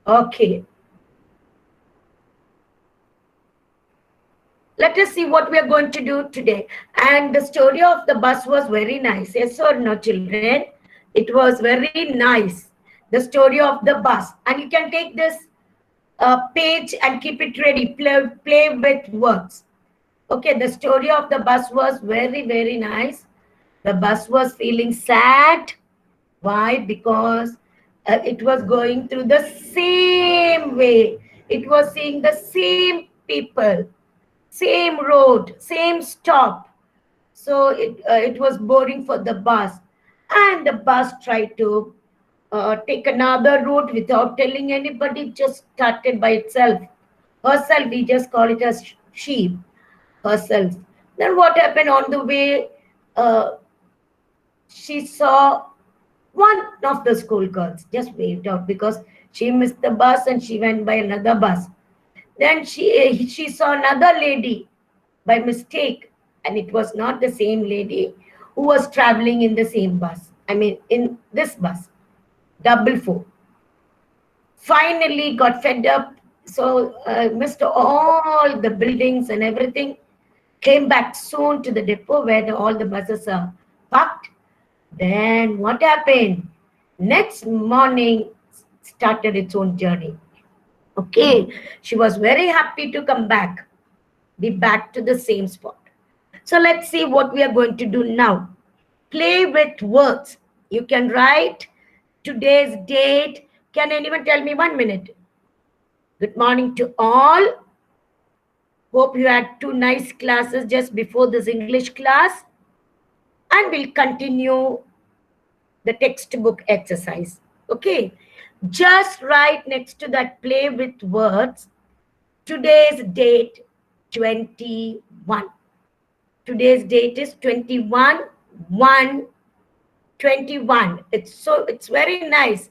Okay. Let us see what we are going to do today. And the story of the bus was very nice. Yes or no, children? It was very nice. The story of the bus. And you can take this page and keep it ready. Play with words. Okay, the story of the bus was very, very nice. The bus was feeling sad. Why? Because it was going through the same way. It was seeing the same people, same road, same stop. So it was boring for the bus. And the bus tried to take another route without telling anybody, just started by itself. Herself, we just call it as sheep, herself. Then what happened on the way? Uh, she saw one of the schoolgirls just waved out because she missed the bus and she went by another bus. Then she saw another lady by mistake, and it was not the same lady who was traveling in the same bus. I mean, in this bus, double four. Finally got fed up, so missed all the buildings and everything. Came back soon to the depot where all the buses are parked. Then what happened? Next morning started its own journey. Okay, she was very happy to come back, be back to the same spot. So let's see what we are going to do now. Play with words. You can write today's date. Can anyone tell me 1 minute? Good morning to all. Hope you had 2 nice classes just before this English class. And we'll continue the textbook exercise. Okay. Just write next to that play with words. Today's date 21. Today's date is 21 1 21. It's very nice.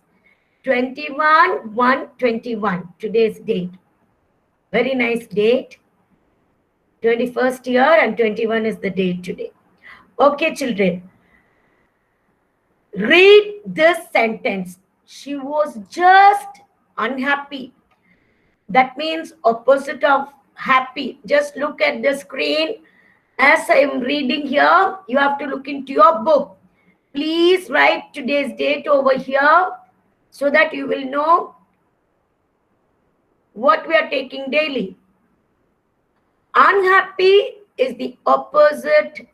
21 1 21. Today's date. Very nice date. 21st year and 21 is the date today. Okay, children. Read this sentence. She was just unhappy. That means opposite of happy. Just look at the screen. As I am reading here, you have to look into your book. Please write today's date over here so that you will know what we are taking daily. Unhappy is the opposite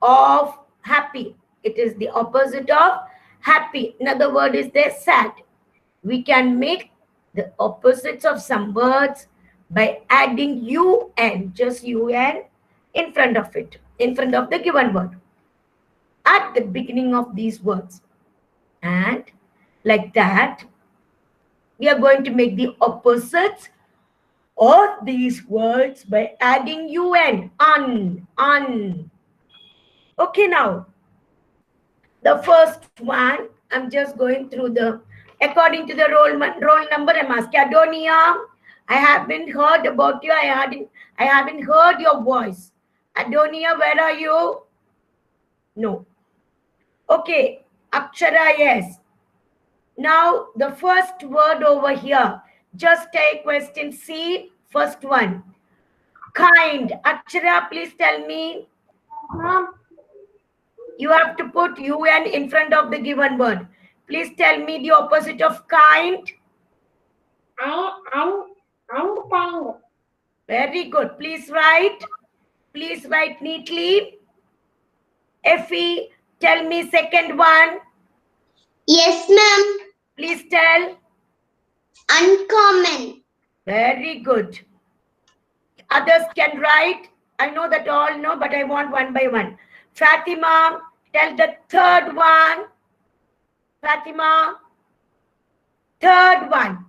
of happy. It is the opposite of happy. Another word is there, sad. We can make the opposites of some words by adding un, just un, in front of it, in front of the given word, at the beginning of these words. And like that, we are going to make the opposites of these words by adding un. Okay, now, the first one, I'm just going through the, according to the roll number, I'm asking, Adonia, I haven't heard about you. I haven't heard your voice. Adonia, where are you? No. Okay, Akshara, yes. Now, the first word over here, just take question C, first one. Kind. Akshara, please tell me. You have to put un in front of the given word. Please tell me the opposite of kind. Unkind. Very good. Please write. Please write neatly. Effie, tell me second one. Yes, ma'am. Please tell. Uncommon. Very good. Others can write. I know that all know, but I want one by one. Fatima, tell the third one. Fatima, third one.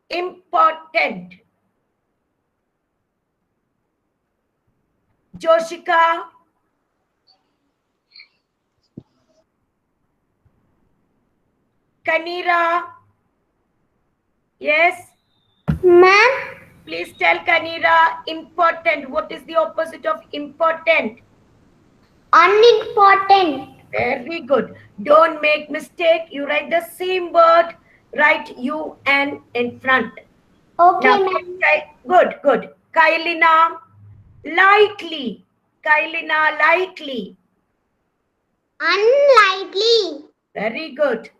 Important. Joshika. Kanira. Yes? Ma'am. Please tell Kanira, important. What is the opposite of important? Unimportant. Very good. Don't make mistake. You write the same word. Write UN in front. Okay, Now, ma'am. good, good. Kailina, likely. Kailina, likely. Unlikely. Very good.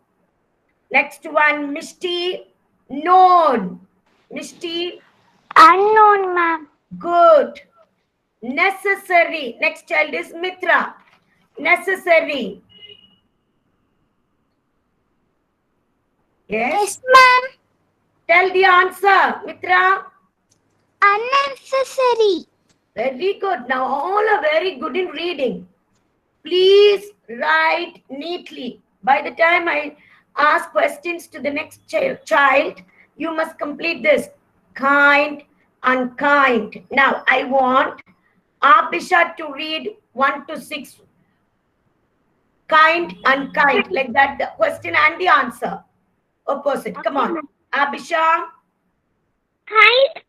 Next one, Mishti, known. Mishti, Unknown, ma'am. good. Necessary. Next child is Mitra. Necessary. Yes. ma'am. Tell the answer, Mitra. Unnecessary. Very good. Now all are very good in reading. Please write neatly. By the time I ask questions to the next child, you must complete this. Kind, unkind. Now I want Abisha to read 1 to 6. Kind, unkind. Like that, the question and the answer. Opposite. Come on. Abisha. Kind,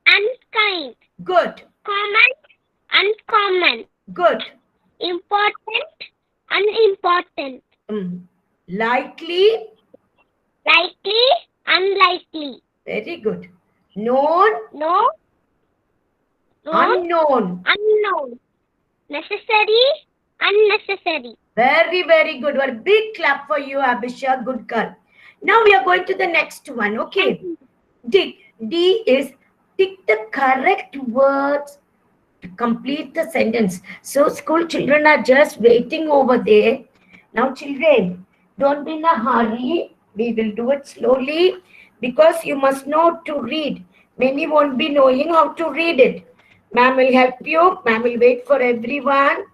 unkind. Good. Common, uncommon. Good. Important, unimportant. Likely. Likely, unlikely. Very good. Known. No, known, Unknown. unknown. Necessary, unnecessary. Very, very good. A big clap for you, Abisha. Good girl. Now we are going to the next one. Okay. D. D is pick the correct words to complete the sentence. So school children are just waiting over there. Now children, don't be in a hurry. We will do it slowly because you must know to read. Many won't be knowing how to read it. Ma'am will help you. Ma'am will wait for everyone.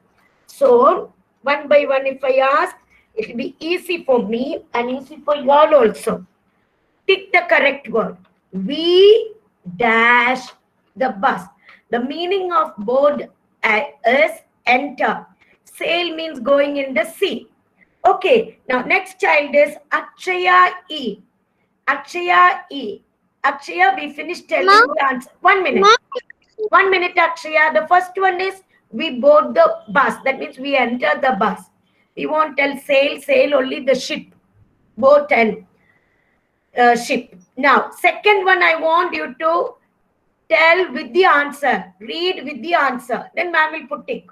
So one by one, if I ask, it will be easy for me and easy for you all also. Pick the correct word. We dash the bus. The meaning of board is enter. Sail means going in the sea. Okay, now next child is Akshaya E. Akshaya E. Akshaya, we finished telling the answer. 1 minute. 1 minute, Akshaya. The first one is we board the bus. That means we enter the bus. We won't tell sail, sail only the ship, boat and ship. Now, second one, I want you to tell with the answer. Read with the answer. Then ma'am will put tick.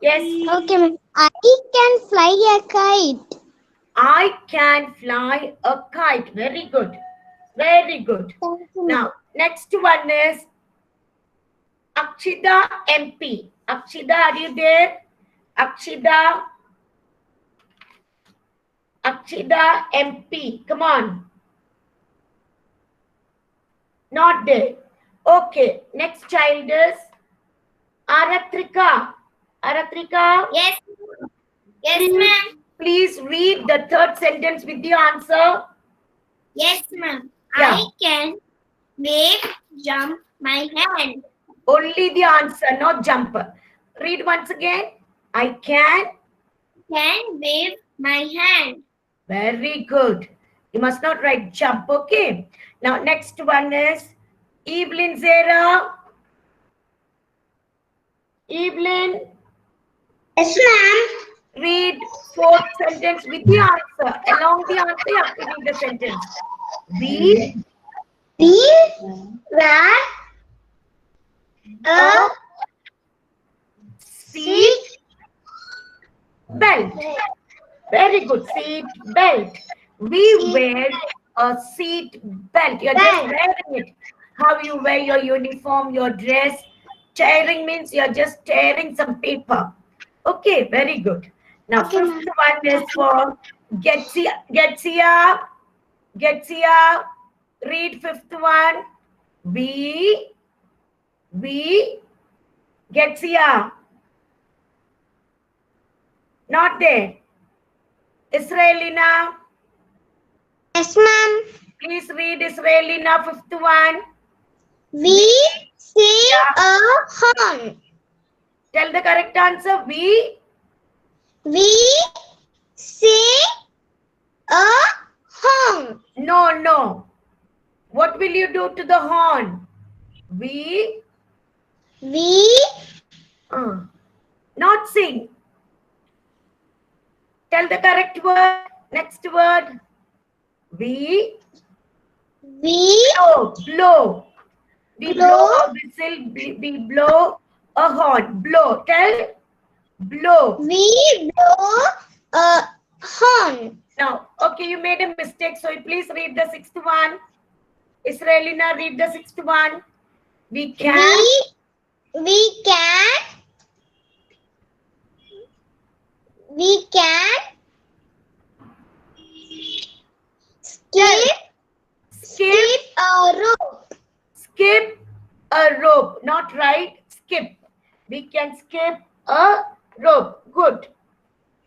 Yes. Okay, ma'am. I can fly a kite. I can fly a kite. Very good. Very good. Thank you, ma'am. Now, next one is Akshida MP. Akshida, are you there? Akshida. Akshida MP. Come on. Not there. Okay. Next child is Aratrika. Aratrika. Yes. Yes, ma'am. Please read the third sentence with the answer. Yes, ma'am. Yeah. I can wave, jump my hand. Only the answer, not jumper. Read once again. I can. Can wave my hand. Very good. You must not write jump, okay? Now, next one is Evelyn Zera. Evelyn. Yes, ma'am. Read fourth sentence with the answer. Along the answer, you have to read the sentence. We were a seat belt. Very good. Seat belt. We wear a seat belt. You're just wearing it. How you wear your uniform, your dress. Tearing means you're just tearing some paper. Okay, very good. Now, Okay, fifth one is for Getsia. Getsia. Getsia. Read fifth one. We. Getsia. Not there. Israelina. Yes, ma'am. Please read Israelina, fifth one. We see a horn. Tell the correct answer. We see a horn. No. What will you do to the horn? We not sing. Tell the correct word. Next word. We blow. Blow. We blow a whistle. We blow a horn. Blow. Tell. Blow. We blow a horn. Now, okay, you made a mistake. So please read the sixth one. Israelina, read the sixth one. We can. We can skip a rope. Skip a rope. Not right. Skip. We can skip a rope. Good.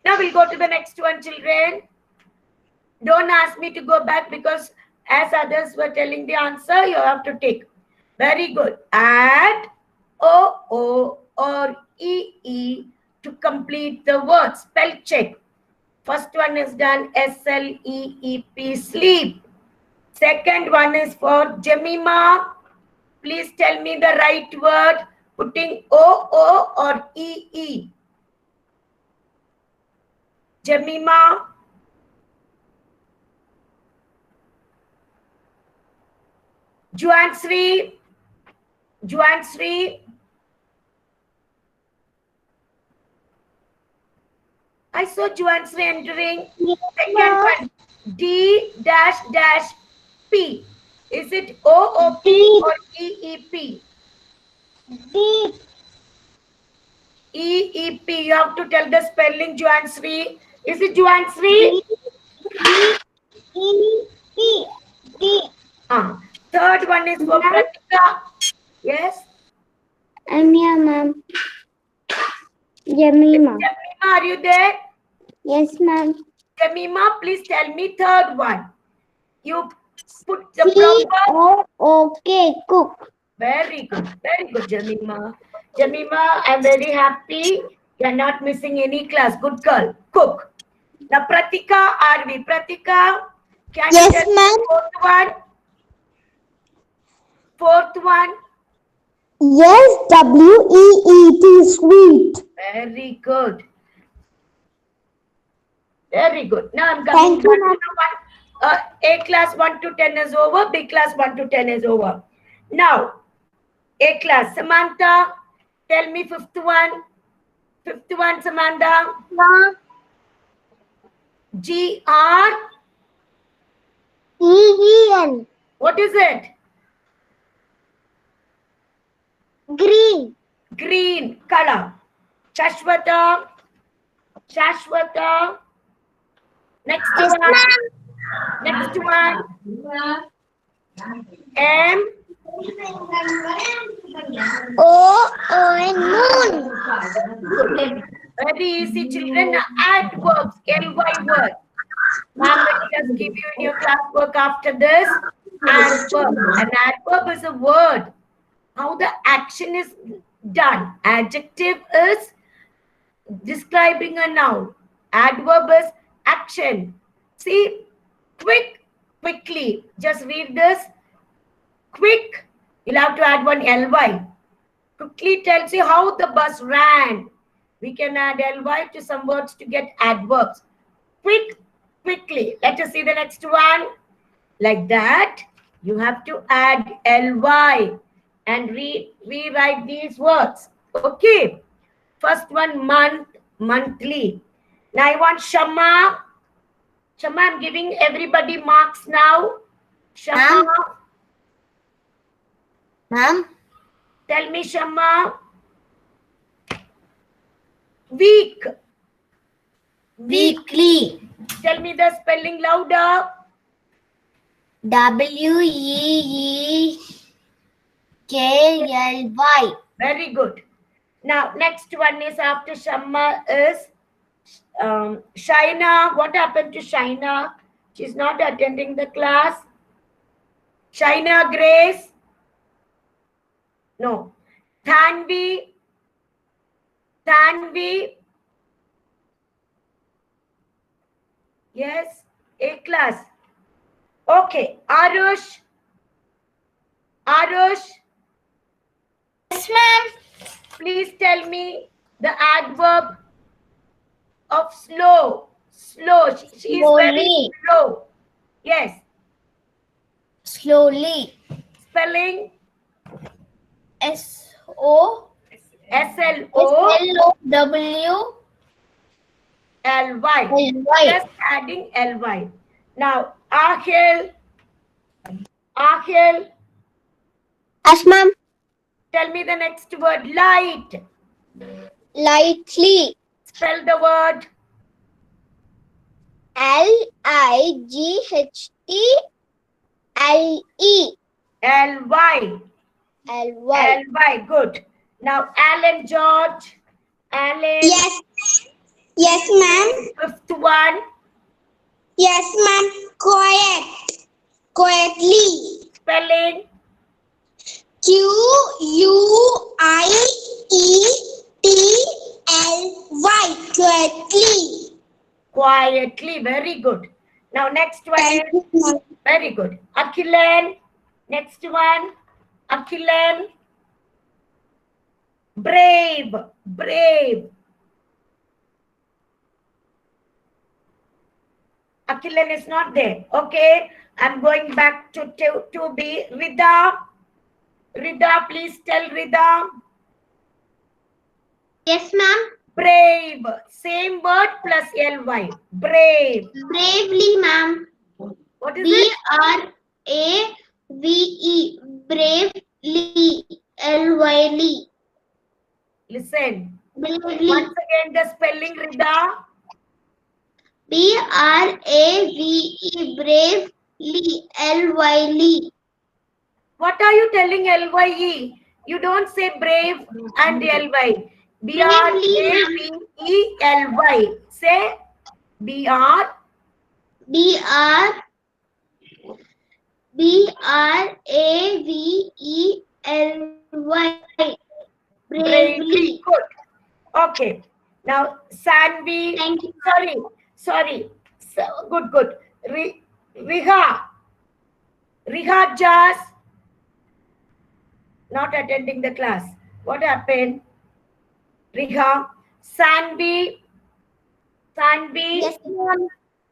Now we'll go to the next one, children. Don't ask me to go back because as others were telling the answer, you have to take. Very good. Add O or EE to complete the word. Spell check. First one is done SLEEP, sleep. Second one is for Jemima. Please tell me the right word putting O or EE. Jemima. Juansri. I saw Juansri entering. Second one, D-P. Is it OOP or EEP? Deep. EEP. You have to tell the spelling, Juansri. Is it Juansri? D. Third one is for Pratika. Yes? I'm here, ma'am. Jemima. Jemima, are you there? Yes, ma'am. Jemima, please tell me third one. You put the proper... Okay, cook. Very good, Jemima. Jemima, I'm very happy. You're not missing any class. Good girl. Cook. Now, Pratika, are we? Pratika, can you tell me ma'am. fourth one? Fourth one. Yes, WEET, sweet. Very good. Very good. Now I'm coming Thank you, to A class 1 to 10 is over. B class 1 to 10 is over. Now, A class. Samantha, tell me fifth one. Fifth one, Samantha. GREEN. What is it? Green. Green color. Shashwata. Next Yes, one. ma'am. Next one. M. Moon. Very easy, children. Now, adverbs, LY word. Ma'am will just give you in your classwork after this. Adverb. An adverb is a word. How the action is done. Adjective is describing a noun. Adverb is action. See, quickly. Just read this. Quick. You'll have to add one ly. Quickly tells you how the bus ran. We can add ly to some words to get adverbs. Quickly. Let us see the next one. Like that, you have to add ly and rewrite these words. Okay. First one, monthly. Now I want Shama. Shama, I'm giving everybody marks now. Shama. Ma'am. Tell me, Shama. Week. Weekly. Tell me the spelling louder. WEEKLY. Very good. Now, next one is after Shama is Shaina. What happened to Shaina? She's not attending the class. Shaina Grace. No. Thanvi. Yes. A class. Okay. Arush. Yes, ma'am. Please tell me the adverb of slow. Slow. She is very Slowly. slow. Yes. Slowly. Spelling S-O. SLOWLY. S-L-O-W-L-Y. Just adding LY. Now, Ahel. Ahel. Yes, ma'am. Tell me the next word. Light. Lightly. Spell the word. Lightle. LY. Ly. LY. Good. Now, Alan George. Alan. Yes. Yes, ma'am. Fifth one. Yes, ma'am. Quiet. Quietly. Spelling. Quietly. Quietly. Quietly. Very good. Now, next one Thank is. you, ma'am. Very good. Akhilan. Next one. Akhilan. Brave. Brave. Akhilan is not there. Okay. I'm going back to be Rida. Rida, please tell Rida. Yes, ma'am. Brave. Same word plus ly. Brave. Bravely, ma'am. What is it? B-R-A-V-E. Bravely. L-Y-L-E. Listen. Bravely. Once again, the spelling Rida. B-R-A-V-E. Bravely. L-Y-L-E. What are you telling LYE? You don't say brave and ly. BRAVELY. Say BR. B-R-A-V-E-L-Y. Bravely. Bravely. Good. Okay. Now, Sanvi. Thank you. Sorry. So, good. Riha. Riha Jas. Not attending the class. What happened? Riha. Sanvi. Yes, ma'am.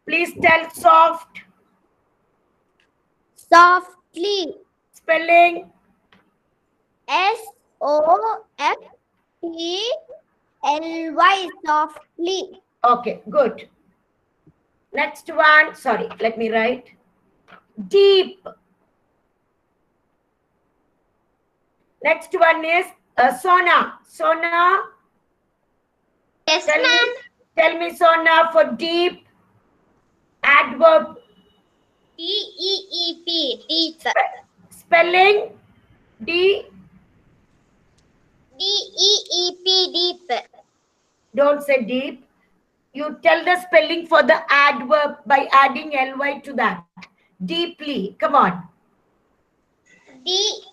Please tell soft. Softly. Spelling. S-O-F-T-L-Y. Softly. Okay, good. Next one. Sorry, let me write. Deep. Next one is Sona. Sona. Yes, ma'am. Tell me Sona for deep. Adverb. D-E-E-P. Deep. Spelling. D. D-E-E-P. Deep. Don't say deep. You tell the spelling for the adverb by adding ly to that. Deeply. Come on. D-E-E-P-L.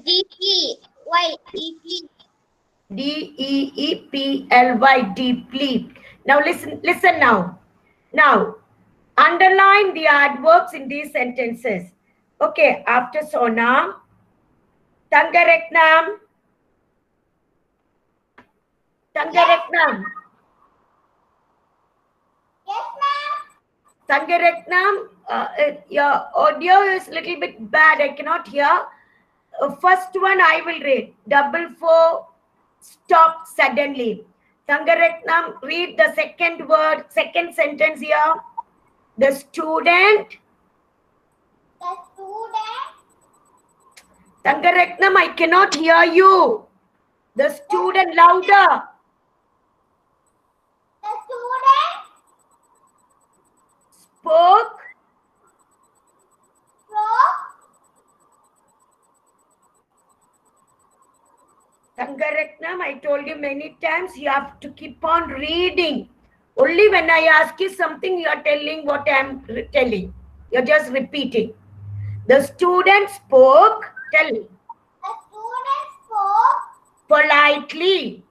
D-P-Y. Deeply. Deeply. Deeply. Now listen now. Now, underline the adverbs in these sentences. Okay, after Sona, Tangareknam. Tangareknam. Yes, ma'am. Tangareknam, your audio is a little bit bad. I cannot hear. First one I will read. 444 stop suddenly. Tangareknam, read the second word, second sentence here. The student. The student. Tangareknam, I cannot hear you. The student, louder. The student. Spoke. Tangareknam, I told you many times, you have to keep on reading. Only when I ask you something, you are telling what I am telling. You're just repeating. The student spoke. Tell me. The student spoke Politely.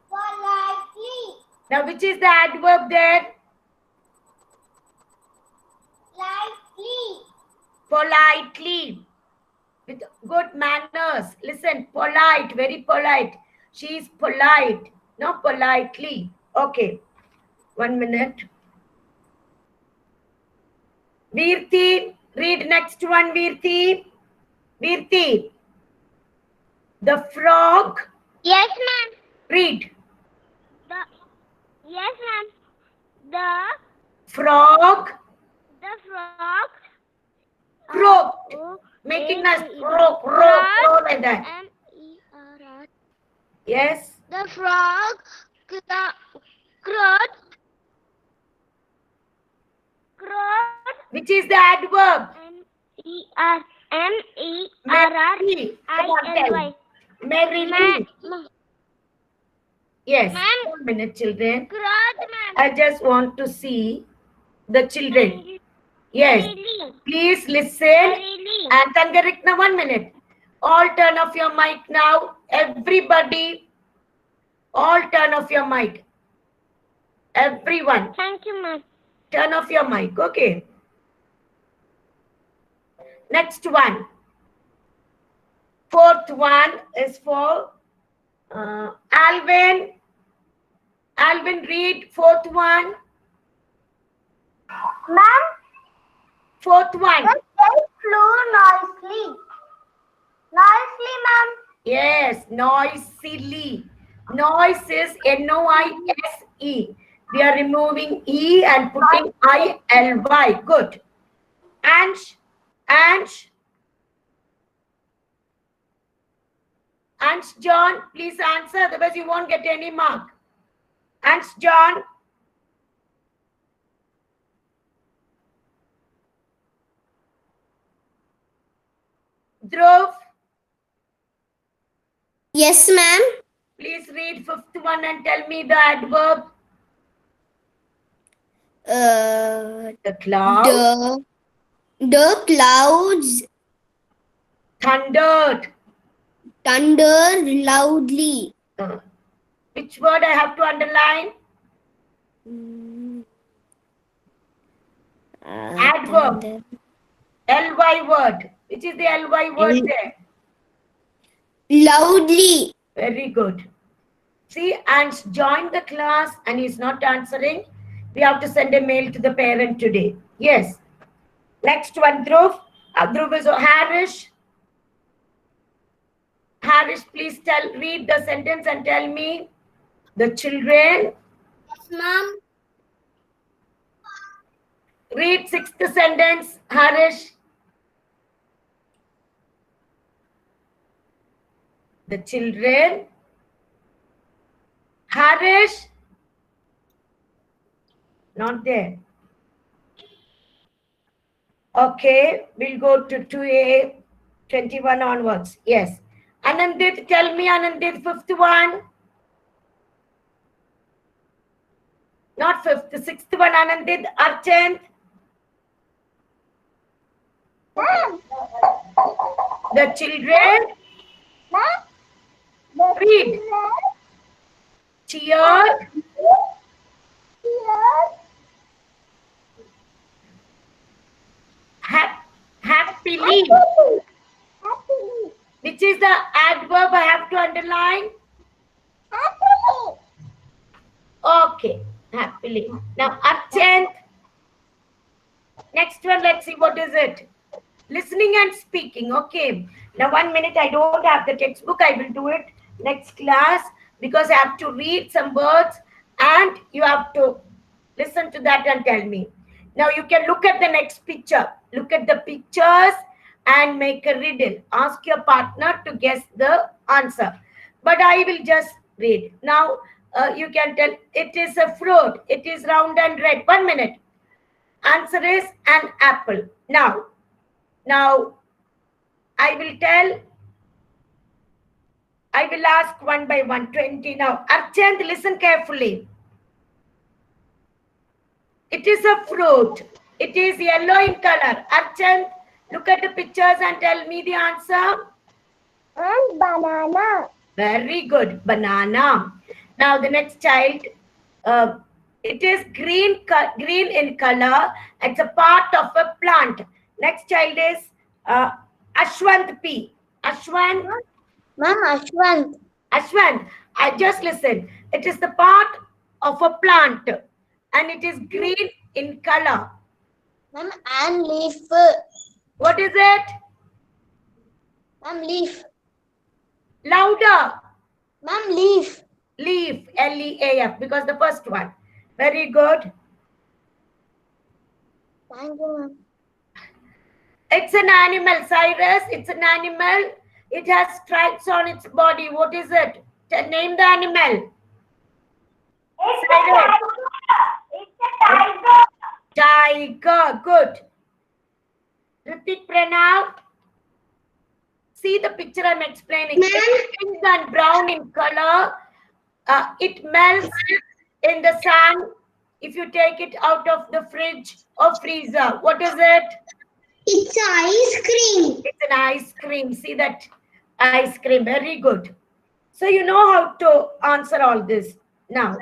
politely. Now, which is the adverb there? Lightly. Politely. With good manners. Listen, polite, very polite. She is polite. Not politely. Okay. 1 minute. Virti, read next one, Virti. Virti. The frog. Yes, ma'am. Read. Yes, ma'am. The Frog frog croaked. Making us croak like that. M-E-R-R. Yes. The frog crowed. Which is the adverb? M-E-R-M-E-R-R-I-L-Y. Come on, tell. Merrily. Yes. Ma'am. 1 minute, children. Crowed, ma'am. I just want to see the children. Yes. Merrily. Please listen. Merrily. And Tangarikna, 1 minute. All turn off your mic now. Everybody, all turn off your mic. Everyone, Thank you, ma'am. turn off your mic. Okay. Next one. Fourth one is for Alvin. Alvin, read fourth one. Ma'am, Fourth one. they flew noisily. Noisily, ma'am. Yes, noisily. Noise is N-O-I-S-E. We are removing E and putting I-L-Y. Good. Ansh, John, please answer, otherwise you won't get any mark. Ansh, John. Dhruv, Yes, ma'am. please read fifth one and tell me the adverb. The cloud. The clouds Thundered. thundered loudly. Which word I have to underline? Adverb. L-Y word. Which is the L-Y word there? Loudly. Very good. See, Ansh joined the class and he's not answering. We have to send a mail to the parent today. Yes. Next one, Dhruv. Dhruv is Harish. Harish, please read the sentence and tell me the children. Yes, ma'am. Read sixth sentence, Harish. The children. Harish. Not there. Okay, we'll go to 2A, 21 onwards. Yes. Anandit, tell me Anandit, fifth one. Not fifth, the sixth one, Anandit, Archant. The children. Read. Cheered. Happily. Which is the adverb I have to underline? Okay, happily. Now, Archant. Next one, let's see what is it. Listening and speaking. Okay. Now, 1 minute, I don't have the textbook. I will do it next class because I have to read some words and you have to listen to that and tell me. Now, you can look at the next picture. Look at the pictures and make a riddle. Ask your partner to guess the answer. But I will just read. Now, you can tell it is a fruit. It is round and red. 1 minute. Answer is an apple. Now, I will ask one by one, 20 now. Archant, listen carefully. It is a fruit. It is yellow in color. Archant, look at the pictures and tell me the answer. And banana. Very good. Banana. Now the next child. It is green in color. It's a part of a plant. Next child is Ashwant P. Ashwant. Ma'am, Ashwant. Ashwant, just listen. It is the part of a plant and it is green in color. Ma'am, and leaf. What is it? Ma'am, leaf. Louder. Ma'am, leaf. Leaf, L-E-A-F, because the first one. Very good. Thank you, ma'am. It's an animal, Cyrus. It's an animal. It has stripes on its body. What is it? Name the animal. Cyrus. It's a tiger. Tiger. Good. Ritik Pranav. See the picture I'm explaining. It's pink and brown in color. It melts in the sun if you take it out of the fridge or freezer. What is it? It's ice cream. It's an ice cream. See that ice cream. Very good. So you know how to answer all this. Now,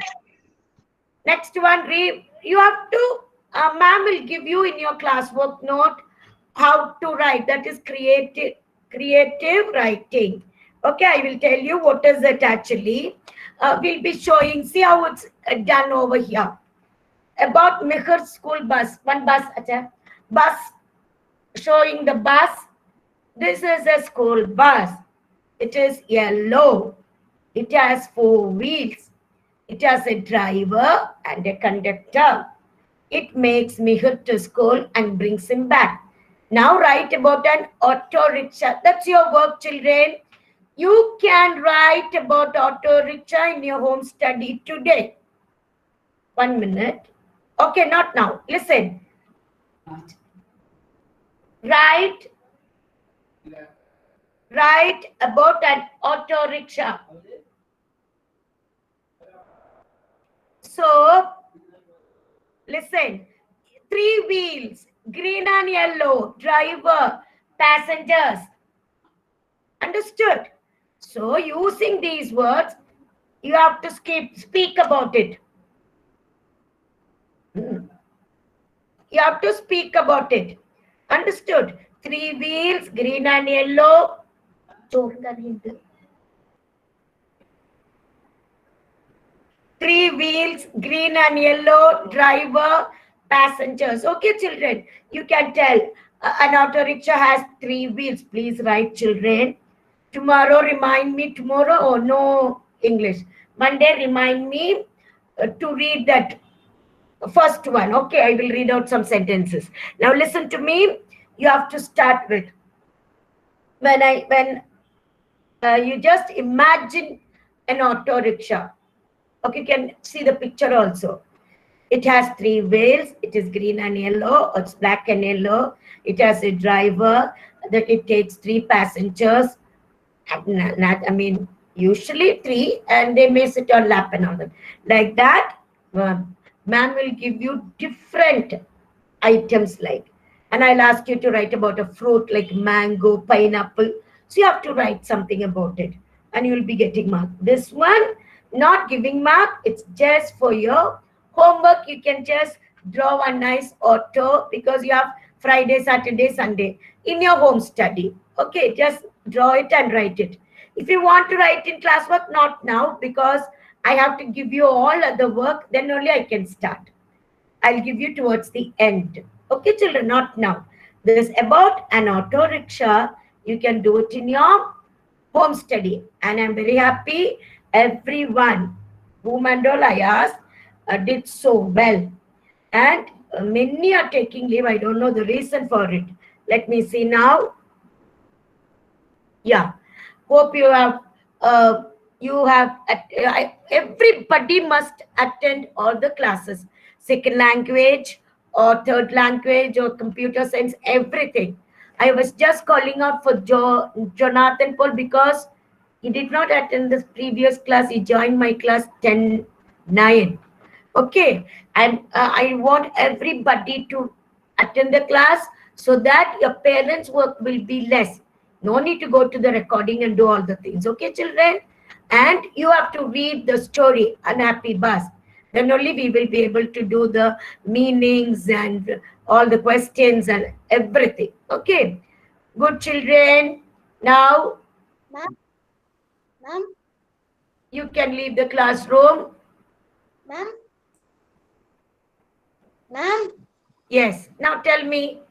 next one, you have to, ma'am will give you in your classwork note how to write. That is creative writing. Okay, I will tell you what is it actually. We'll be showing, see how it's done over here. About Mihar school bus. One bus, bus, showing the bus. This is a school bus. It is yellow. It has 4 wheels. It has a driver and a conductor. It makes Mihir to school and brings him back. Now write about an auto rickshaw. That's your work, children. You can write about auto rickshaw in your home study today. 1 minute. Okay, not now. Listen. Write about an auto rickshaw. So, listen. 3 wheels, green and yellow, driver, passengers. Understood? So, using these words, you have to speak about it. You have to speak about it. Understood? 3 wheels, green and yellow. 3 wheels, green and yellow, driver, passengers. Okay, children, you can tell an auto rickshaw has 3 wheels. Please write, children. Tomorrow, remind me tomorrow. Oh, no English. Monday, remind me to read that first one. Okay, I will read out some sentences. Now, listen to me. You have to start with when you just imagine an auto rickshaw. Okay, you can see the picture also. It has 3 wheels. It is green and yellow. It's black and yellow. It has a driver that it takes 3 passengers. I mean, usually 3, and they may sit on lap and all that. Like that, ma'am will give you different items like, and I'll ask you to write about a fruit like mango, pineapple. So you have to write something about it, and you will be getting mark. This one, not giving mark. It's just for your homework. You can just draw a nice auto because you have Friday, Saturday, Sunday in your home study. Okay, just draw it and write it. If you want to write in classwork, not now because I have to give you all other work, then only I can start. I'll give you towards the end. Okay, children, not now. This about an auto rickshaw, you can do it in your home study. And I'm very happy everyone whom and all I asked did so well. And many are taking leave. I don't know the reason for it. Let me see now. Yeah, hope you have everybody must attend all the classes, second language or third language or computer science, everything. I was just calling out for Jonathan Paul because he did not attend this previous class. He joined my class 10-9. Okay, and I want everybody to attend the class so that your parents' work will be less. No need to go to the recording and do all the things. Okay, children? And you have to read the story, Unhappy Bus. Then only we will be able to do the meanings and all the questions and everything. Okay? Good, children. Now, Ma'am? You can leave the classroom. Ma'am? Ma'am? Yes. Now tell me,